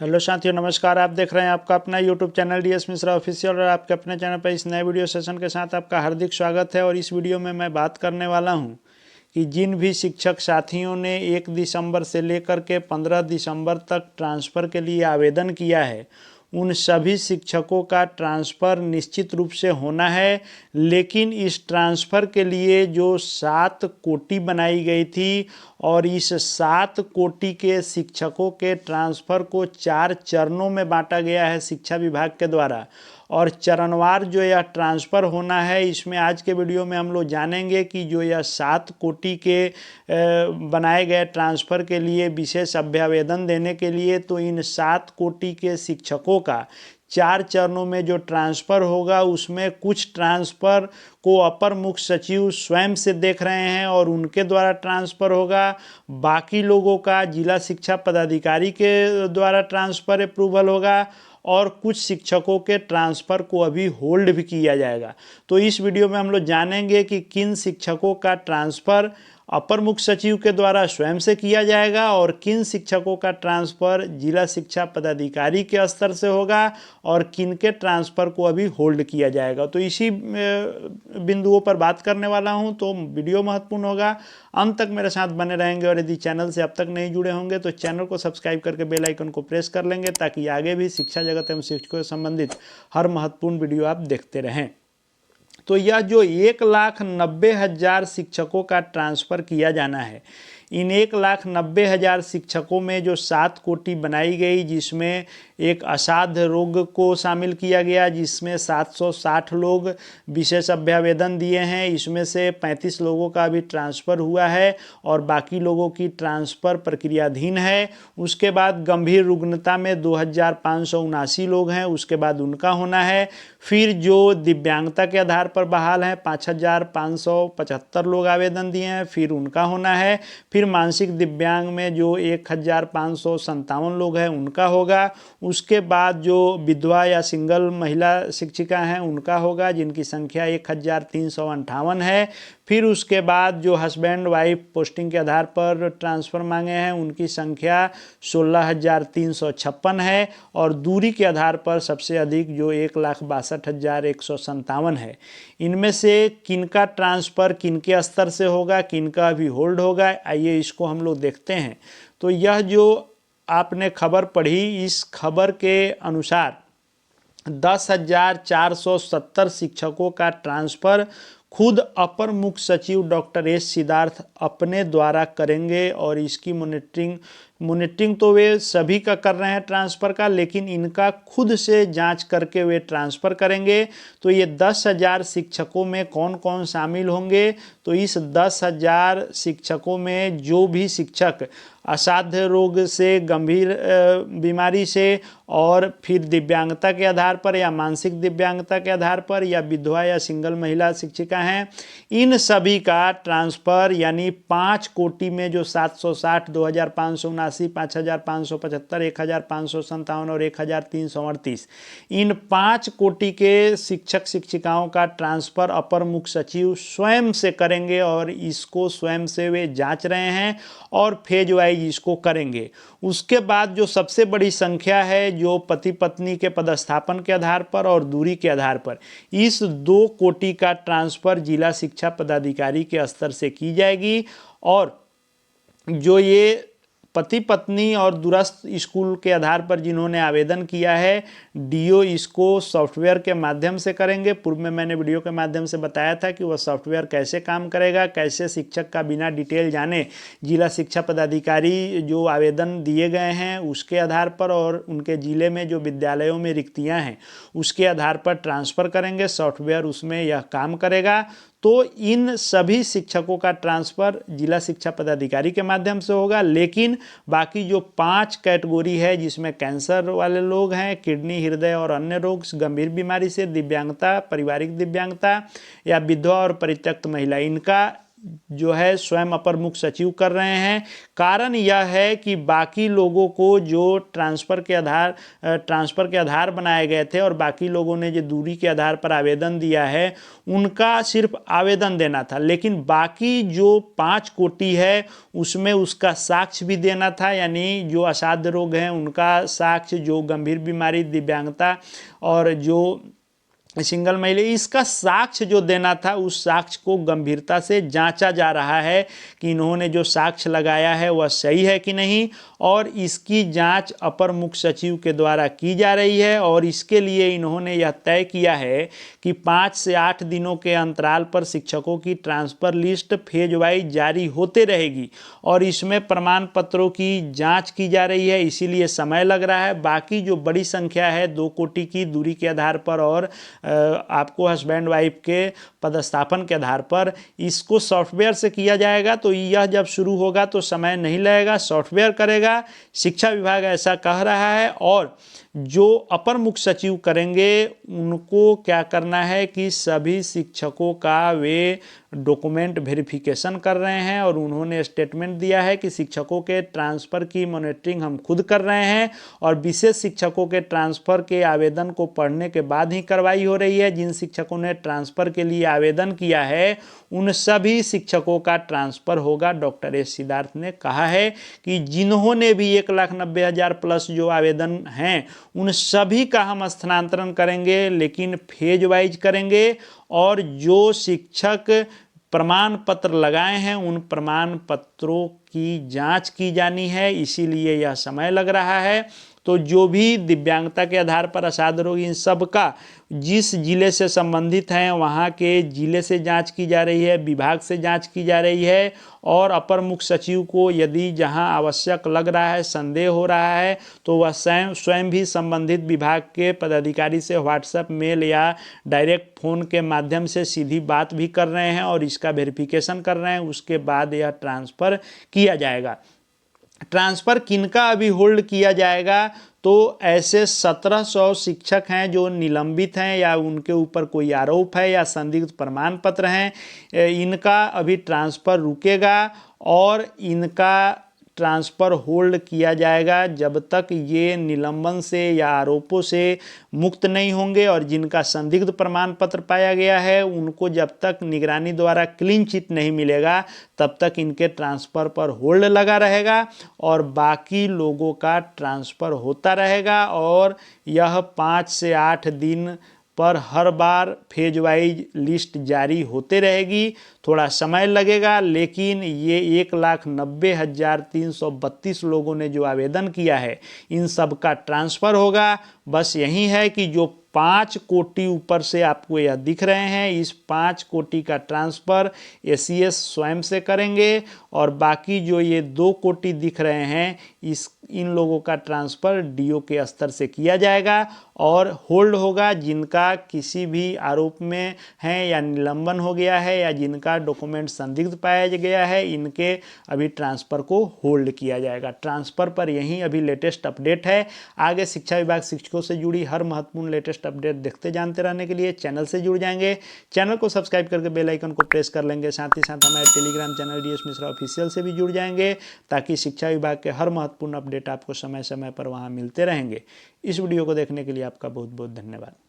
Hello साथियों, नमस्कार। आप देख रहे हैं आपका अपना YouTube channel DS Mishra official और आपके अपने चैनल पर इस नए वीडियो सेशन के साथ आपका हार्दिक स्वागत है। और इस वीडियो में मैं बात करने वाला हूं कि जिन भी शिक्षक साथियों ने 1 दिसंबर से लेकर के 15 दिसंबर तक ट्रांसफ़र के लिए आवेदन किया है, उन सभी शिक्षकों का ट्रांसफ़र निश्चित रूप से होना है। लेकिन इस ट्रांसफ़र के लिए जो 7 कोटि बनाई गई थी और इस 7 कोटि के शिक्षकों के ट्रांसफ़र को 4 चरणों में बांटा गया है शिक्षा विभाग के द्वारा। और चरणवार जो यह ट्रांसफ़र होना है, इसमें आज के वीडियो में हम लोग जानेंगे कि जो यह 7 कोटि के बनाए गए ट्रांसफ़र के लिए विशेष अभ्यावेदन देने के लिए, तो इन 7 कोटि के शिक्षकों का 4 चरणों में जो ट्रांसफ़र होगा, उसमें कुछ ट्रांसफ़र को अपर मुख्य सचिव स्वयं से देख रहे हैं और उनके द्वारा ट्रांसफ़र होगा। बाकी लोगों का जिला शिक्षा पदाधिकारी के द्वारा ट्रांसफ़र अप्रूवल होगा और कुछ शिक्षकों के ट्रांसफ़र को अभी होल्ड भी किया जाएगा। तो इस वीडियो में हम लोग जानेंगे कि किन शिक्षकों का ट्रांसफ़र अपर मुख्य सचिव के द्वारा स्वयं से किया जाएगा और किन शिक्षकों का ट्रांसफ़र जिला शिक्षा पदाधिकारी के स्तर से होगा और किन के ट्रांसफ़र को अभी होल्ड किया जाएगा। तो इसी बिंदुओं पर बात करने वाला हूं, तो वीडियो महत्वपूर्ण होगा, अंत तक मेरे साथ बने रहेंगे। और यदि चैनल से अब तक नहीं जुड़े होंगे तो चैनल को सब्सक्राइब करके बेल आइकन को प्रेस कर लेंगे, ताकि आगे भी शिक्षा जगत एवं शिक्षकों से संबंधित हर महत्वपूर्ण वीडियो आप देखते रहें। तो यह जो 1,90,000 शिक्षकों का ट्रांसफ़र किया जाना है, इन 1,90,000 शिक्षकों में जो 7 कोटि बनाई गई, जिसमें एक असाध्य रोग को शामिल किया गया, जिसमें 760 लोग विशेष अभ्यावेदन दिए हैं। इसमें से 35 लोगों का अभी ट्रांसफ़र हुआ है और बाकी लोगों की ट्रांसफ़र प्रक्रियाधीन है। उसके बाद गंभीर रुग्णता में 2,579 लोग हैं, उसके बाद उनका होना है। फिर जो दिव्यांगता के आधार पर बहाल हैं, 5,575 लोग आवेदन दिए हैं, फिर उनका होना है। फिर मानसिक दिव्यांग में जो 1,557 लोग हैं, उनका होगा। उसके बाद जो विधवा या सिंगल महिला शिक्षिका हैं, उनका होगा, जिनकी संख्या 1,358 है। फिर उसके बाद जो हस्बैंड वाइफ पोस्टिंग के आधार पर ट्रांसफ़र मांगे हैं, उनकी संख्या 16,356 है। और दूरी के आधार पर सबसे अधिक जो 1,62,157 है। इनमें से किनका ट्रांसफ़र किनके स्तर से होगा, किनका अभी होल्ड होगा, आइए इसको हम लोग देखते हैं। तो यह जो आपने खबर पढ़ी, इस खबर के अनुसार 10,470 शिक्षकों का ट्रांसफ़र खुद अपर मुख्य सचिव डॉक्टर एस सिद्धार्थ अपने द्वारा करेंगे। और इसकी मॉनिटरिंग तो वे सभी का कर रहे हैं ट्रांसफ़र का, लेकिन इनका खुद से जांच करके वे ट्रांसफ़र करेंगे। तो ये 10,000 शिक्षकों में कौन कौन शामिल होंगे? तो इस 10,000 शिक्षकों में जो भी शिक्षक असाध्य रोग से, गंभीर बीमारी से, और फिर दिव्यांगता के आधार पर या मानसिक दिव्यांगता के आधार पर, या विधवा या सिंगल महिला शिक्षिका हैं, इन सभी का ट्रांसफ़र यानी 5 कोटि में जो 760, 2,579, 5,575, 1,557 और 1,338, इन 5 कोटि के शिक्षक शिक्षिकाओं का ट्रांसफ़र अपर मुख्य सचिव स्वयं से करेंगे। और इसको स्वयं से वे जांच रहे हैं और फेज वाइज इसको करेंगे। उसके बाद जो सबसे बड़ी संख्या है, जो पति पत्नी के पदस्थापन के आधार पर और दूरी के आधार पर, इस 2 कोटि का ट्रांसफ़र जिला शिक्षा पदाधिकारी के स्तर से की जाएगी। और जो ये पति पत्नी और दूरस्थ स्कूल के आधार पर जिन्होंने आवेदन किया है, डीओ इसको सॉफ्टवेयर के माध्यम से करेंगे। पूर्व में मैंने वीडियो के माध्यम से बताया था कि वह सॉफ्टवेयर कैसे काम करेगा, कैसे शिक्षक का बिना डिटेल जाने जिला शिक्षा पदाधिकारी जो आवेदन दिए गए हैं उसके आधार पर और उनके ज़िले में जो विद्यालयों में रिक्तियाँ हैं उसके आधार पर ट्रांसफ़र करेंगे। सॉफ्टवेयर उसमें यह काम करेगा। तो इन सभी शिक्षकों का ट्रांसफ़र जिला शिक्षा पदाधिकारी के माध्यम से होगा। लेकिन बाकी जो 5 कैटेगरी है, जिसमें कैंसर वाले लोग हैं, किडनी, हृदय और अन्य रोग, गंभीर बीमारी से, दिव्यांगता, पारिवारिक दिव्यांगता या विधवा और परित्यक्त महिला, इनका जो है स्वयं अपर मुख्य सचिव कर रहे हैं। कारण यह है कि बाकी लोगों को जो ट्रांसफ़र के आधार बनाए गए थे और बाकी लोगों ने जो दूरी के आधार पर आवेदन दिया है उनका सिर्फ आवेदन देना था, लेकिन बाकी जो 5 कोटि है उसमें उसका साक्ष्य भी देना था, यानी जो असाध्य रोग हैं उनका साक्ष्य, जो गंभीर बीमारी, दिव्यांगता और जो सिंगल महिला, इसका साक्ष्य जो देना था उस साक्ष्य को गंभीरता से जांचा जा रहा है कि इन्होंने जो साक्ष्य लगाया है वह सही है कि नहीं, और इसकी जांच अपर मुख्य सचिव के द्वारा की जा रही है। और इसके लिए इन्होंने यह तय किया है कि 5 से 8 दिनों के अंतराल पर शिक्षकों की ट्रांसफ़र लिस्ट फेज वाइज जारी होते रहेगी और इसमें प्रमाण पत्रों की जाँच की जा रही है, इसीलिए समय लग रहा है। बाकी जो बड़ी संख्या है 2 कोटि की दूरी के आधार पर और आपको हस्बैंड वाइफ के पदस्थापन के आधार पर, इसको सॉफ्टवेयर से किया जाएगा। तो यह जब शुरू होगा तो समय नहीं लगेगा, सॉफ्टवेयर करेगा, शिक्षा विभाग ऐसा कह रहा है। और जो अपर मुख्य सचिव करेंगे उनको क्या करना है कि सभी शिक्षकों का वे डॉक्यूमेंट वेरिफिकेशन कर रहे हैं और उन्होंने स्टेटमेंट दिया है कि शिक्षकों के ट्रांसफ़र की मॉनिटरिंग हम खुद कर रहे हैं और विशेष शिक्षकों के ट्रांसफ़र के आवेदन को पढ़ने के बाद ही कार्रवाई हो रही है। जिन शिक्षकों ने ट्रांसफ़र के लिए आवेदन किया है उन सभी शिक्षकों का ट्रांसफ़र होगा। डॉक्टर एस सिद्धार्थ ने कहा है कि जिन्होंने भी 1,90,000 प्लस जो आवेदन हैं उन सभी का हम स्थानांतरण करेंगे, लेकिन फेज वाइज करेंगे। और जो शिक्षक प्रमाण पत्र लगाए हैं उन प्रमाण पत्रों की जांच की जानी है, इसीलिए यह समय लग रहा है। तो जो भी दिव्यांगता के आधार पर असाध्य रोग, इन सब का जिस जिले से संबंधित हैं वहाँ के जिले से जांच की जा रही है, विभाग से जांच की जा रही है। और अपर मुख्य सचिव को यदि जहां आवश्यक लग रहा है, संदेह हो रहा है, तो वह स्वयं भी संबंधित विभाग के पदाधिकारी से व्हाट्सएप, मेल या डायरेक्ट फ़ोन के माध्यम से सीधी बात भी कर रहे हैं और इसका वेरिफिकेशन कर रहे हैं। उसके बाद यह ट्रांसफ़र किया जाएगा। ट्रांसफ़र किनका अभी होल्ड किया जाएगा, तो ऐसे 1700 शिक्षक हैं जो निलंबित हैं या उनके ऊपर कोई आरोप है या संदिग्ध प्रमाण पत्र हैं, इनका अभी ट्रांसफ़र रुकेगा और इनका ट्रांसफ़र होल्ड किया जाएगा जब तक ये निलंबन से या आरोपों से मुक्त नहीं होंगे। और जिनका संदिग्ध प्रमाण पत्र पाया गया है उनको जब तक निगरानी द्वारा क्लीन चिट नहीं मिलेगा तब तक इनके ट्रांसफ़र पर होल्ड लगा रहेगा और बाकी लोगों का ट्रांसफ़र होता रहेगा। और यह 5 से 8 दिन पर हर बार फेज वाइज लिस्ट जारी होते रहेगी। थोड़ा समय लगेगा, लेकिन ये 1,90,332 लोगों ने जो आवेदन किया है इन सब का ट्रांसफ़र होगा। बस यही है कि जो 5 कोटि ऊपर से आपको यह दिख रहे हैं, इस 5 कोटि का ट्रांसफ़र एसीएस स्वयं से करेंगे और बाकी जो ये 2 कोटि दिख रहे हैं इन लोगों का ट्रांसफ़र डीओ के स्तर से किया जाएगा और होल्ड होगा। जिनका किसी भी आरोप में है या निलंबन हो गया है या जिनका डॉक्यूमेंट संदिग्ध पाया गया है, इनके अभी ट्रांसफ़र को होल्ड किया जाएगा। ट्रांसफ़र पर यही अभी लेटेस्ट अपडेट है। आगे शिक्षा विभाग शिक्षकों से जुड़ी हर महत्वपूर्ण लेटेस्ट अपडेट देखते जानते रहने के लिए चैनल से जुड़ जाएंगे। चैनल को सब्सक्राइब करके बेल आइकन को प्रेस कर लेंगे। साथ ही साथ हमारे Telegram channel DS Mishra official से भी जुड़ जाएंगे ताकि शिक्षा विभाग के हर महत्वपूर्ण अपडेट आपको समय समय पर वहां मिलते रहेंगे। इस वीडियो को देखने के लिए आपका बहुत बहुत धन्यवाद।